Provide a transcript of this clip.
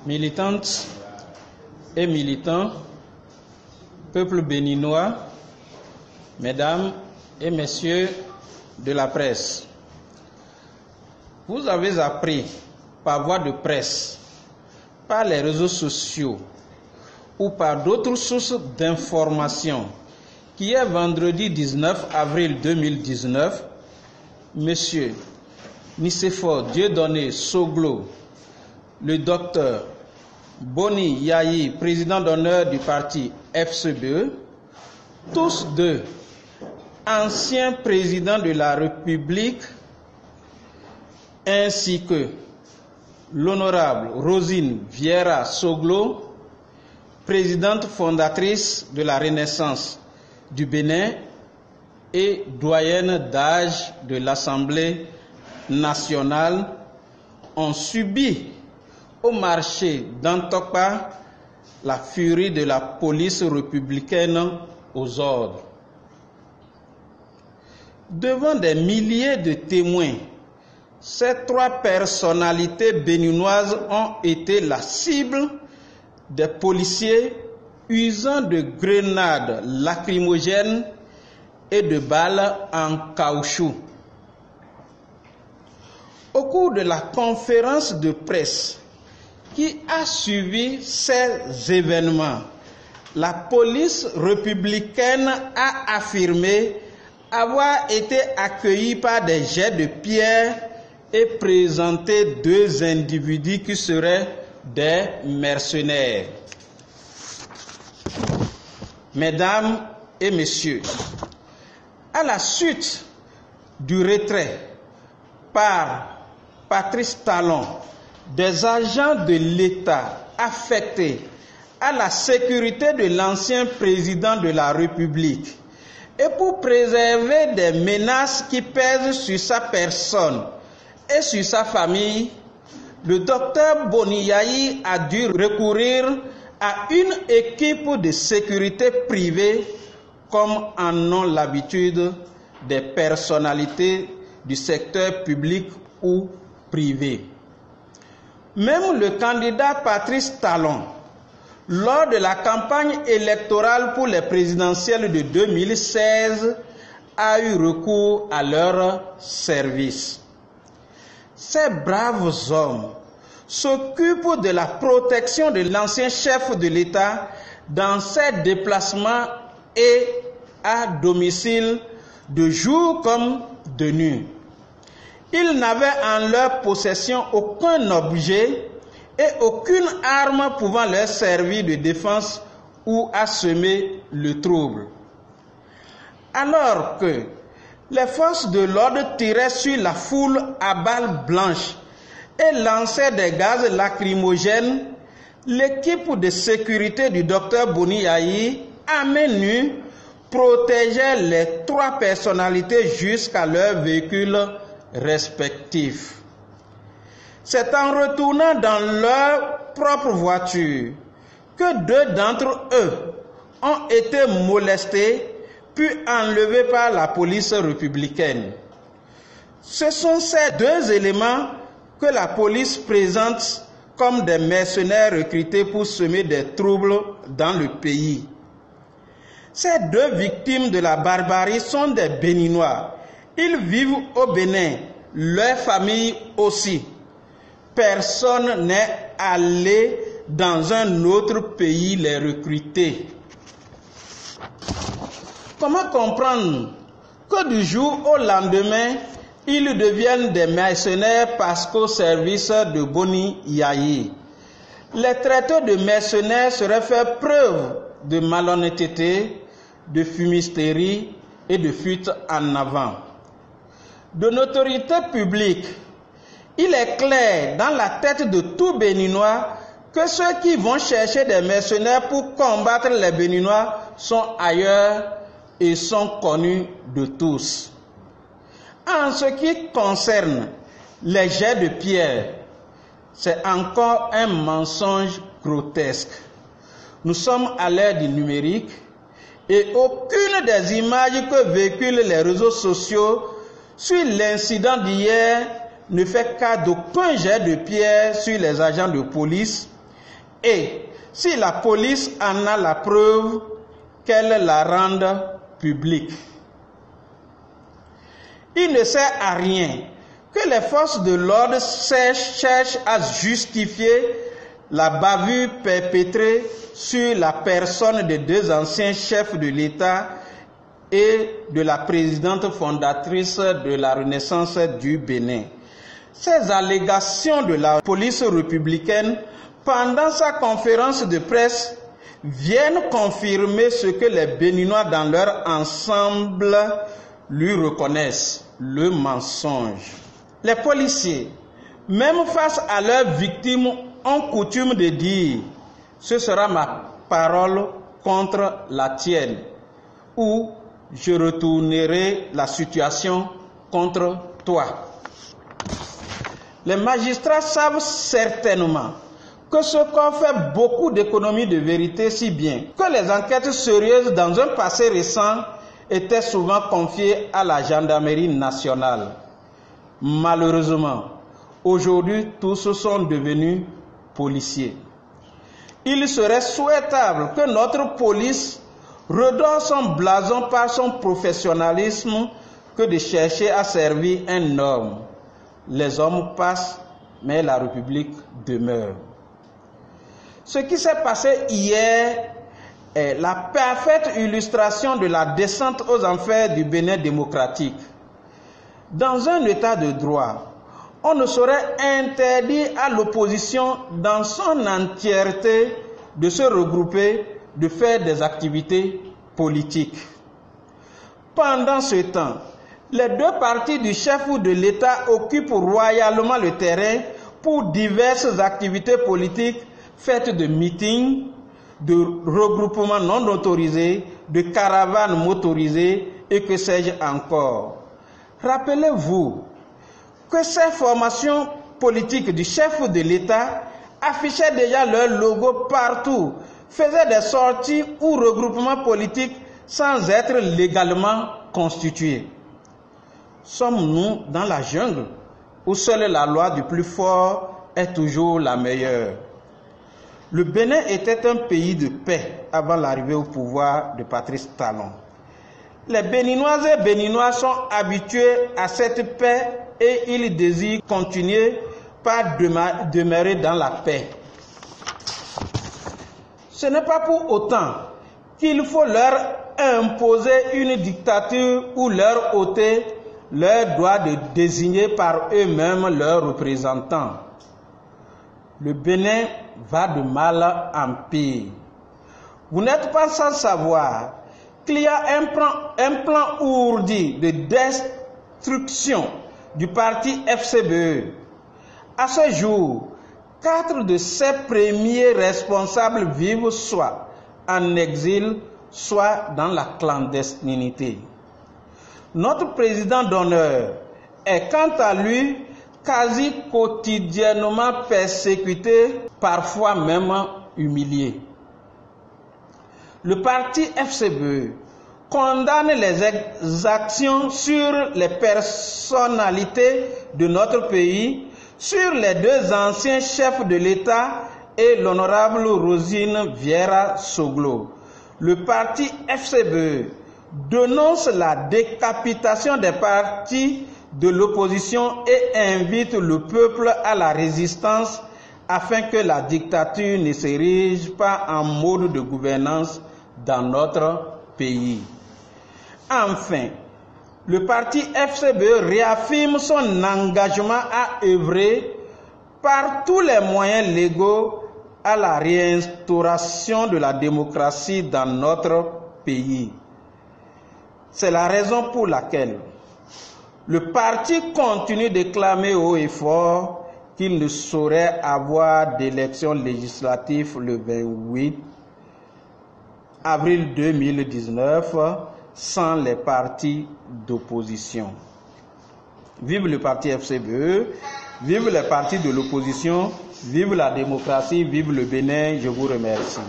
militantes et militants, peuple béninois, mesdames et messieurs de la presse, vous avez appris par voie de presse, par les réseaux sociaux ou par d'autres sources d'information qu'hier vendredi 19 avril 2019, Monsieur Nicéphore Dieudonné Soglo, le docteur Boni Yayi, président d'honneur du parti FCBE, tous deux anciens présidents de la République, ainsi que l'honorable Rosine Vieira Soglo, présidente fondatrice de la Renaissance du Bénin et doyenne d'âge de l'Assemblée nationale, ont subi au marché d'Antokpa la furie de la police républicaine aux ordres. Devant des milliers de témoins, ces trois personnalités béninoises ont été la cible des policiers usant de grenades lacrymogènes et de balles en caoutchouc. Au cours de la conférence de presse qui a suivi ces événements, la police républicaine a affirmé avoir été accueillie par des jets de pierre et présenté deux individus qui seraient des mercenaires. Mesdames et messieurs, à la suite du retrait par Patrice Talon des agents de l'État affectés à la sécurité de l'ancien président de la République et pour préserver des menaces qui pèsent sur sa personne et sur sa famille, le docteur Boni Yayi a dû recourir à une équipe de sécurité privée comme en ont l'habitude des personnalités du secteur public ou privé. Même le candidat Patrice Talon, lors de la campagne électorale pour les présidentielles de 2016, a eu recours à leur service. Ces braves hommes s'occupent de la protection de l'ancien chef de l'État dans ses déplacements et à domicile de jour comme de nuit. Ils n'avaient en leur possession aucun objet et aucune arme pouvant leur servir de défense ou à semer le trouble. Alors que les forces de l'ordre tiraient sur la foule à balles blanches et lançaient des gaz lacrymogènes, l'équipe de sécurité du docteur Boni Yayi, à main nue, protégeait les trois personnalités jusqu'à leur véhicule respectifs. C'est en retournant dans leur propre voiture que deux d'entre eux ont été molestés puis enlevés par la police républicaine. Ce sont ces deux éléments que la police présente comme des mercenaires recrutés pour semer des troubles dans le pays. Ces deux victimes de la barbarie sont des Béninois. Ils vivent au Bénin, leur famille aussi. Personne n'est allé dans un autre pays les recruter. Comment comprendre que du jour au lendemain, ils deviennent des mercenaires parce qu'au service de Boni Yayi? Les traités de mercenaires seraient faire preuve de malhonnêteté, de fumisterie et de fuite en avant. De notoriété publique, il est clair dans la tête de tout Béninois que ceux qui vont chercher des mercenaires pour combattre les Béninois sont ailleurs et sont connus de tous. En ce qui concerne les jets de pierre, c'est encore un mensonge grotesque. Nous sommes à l'ère du numérique et aucune des images que véhiculent les réseaux sociaux sur l'incident d'hier ne fait cas d'aucun jet de pierre sur les agents de police et si la police en a la preuve, qu'elle la rende publique. Il ne sert à rien que les forces de l'ordre cherchent à justifier la bavure perpétrée sur la personne de deux anciens chefs de l'État et de la présidente fondatrice de la Renaissance du Bénin. Ces allégations de la police républicaine pendant sa conférence de presse viennent confirmer ce que les Béninois dans leur ensemble lui reconnaissent, le mensonge. Les policiers, même face à leurs victimes, ont coutume de dire « ce sera ma parole contre la tienne » ou « je retournerai la situation contre toi ». Les magistrats savent certainement que ce qu'on fait beaucoup d'économies de vérité, si bien que les enquêtes sérieuses dans un passé récent étaient souvent confiées à la gendarmerie nationale. Malheureusement, aujourd'hui, tous sont devenus policiers. Il serait souhaitable que notre police redore son blason par son professionnalisme que de chercher à servir un homme. Les hommes passent, mais la République demeure. Ce qui s'est passé hier est la parfaite illustration de la descente aux enfers du Bénin démocratique. Dans un état de droit, on ne saurait interdire à l'opposition dans son entièreté de se regrouper, de faire des activités politiques. Pendant ce temps, les deux partis du chef de l'État occupent royalement le terrain pour diverses activités politiques faites de meetings, de regroupements non autorisés, de caravanes motorisées et que sais-je encore. Rappelez-vous que ces formations politiques du chef de l'État affichaient déjà leur logo partout, faisaient des sorties ou regroupements politiques sans être légalement constitués. Sommes-nous dans la jungle où seule la loi du plus fort est toujours la meilleure? Le Bénin était un pays de paix avant l'arrivée au pouvoir de Patrice Talon. Les Béninoises et Béninois sont habitués à cette paix et ils désirent continuer par demeurer dans la paix. Ce n'est pas pour autant qu'il faut leur imposer une dictature ou leur ôter leur droit de désigner par eux-mêmes leurs représentants. Le Bénin va de mal en pire. Vous n'êtes pas sans savoir qu'il y a un plan ourdi de destruction du parti FCBE. À ce jour, 4 de ses premiers responsables vivent soit en exil, soit dans la clandestinité. Notre président d'honneur est quant à lui quasi quotidiennement persécuté, parfois même humilié. Le parti FCBE condamne les exactions sur les personnalités de notre pays, sur les deux anciens chefs de l'État et l'honorable Rosine Vieira Soglo. Le parti FCBE dénonce la décapitation des partis de l'opposition et invite le peuple à la résistance afin que la dictature ne s'érige pas en mode de gouvernance dans notre pays. Enfin, le parti FCBE réaffirme son engagement à œuvrer par tous les moyens légaux à la réinstauration de la démocratie dans notre pays. C'est la raison pour laquelle le parti continue de clamer haut et fort qu'il ne saurait avoir d'élections législatives le 28 avril 2019 sans les partis d'opposition. Vive le parti FCBE, vive les partis de l'opposition, vive la démocratie, vive le Bénin, je vous remercie.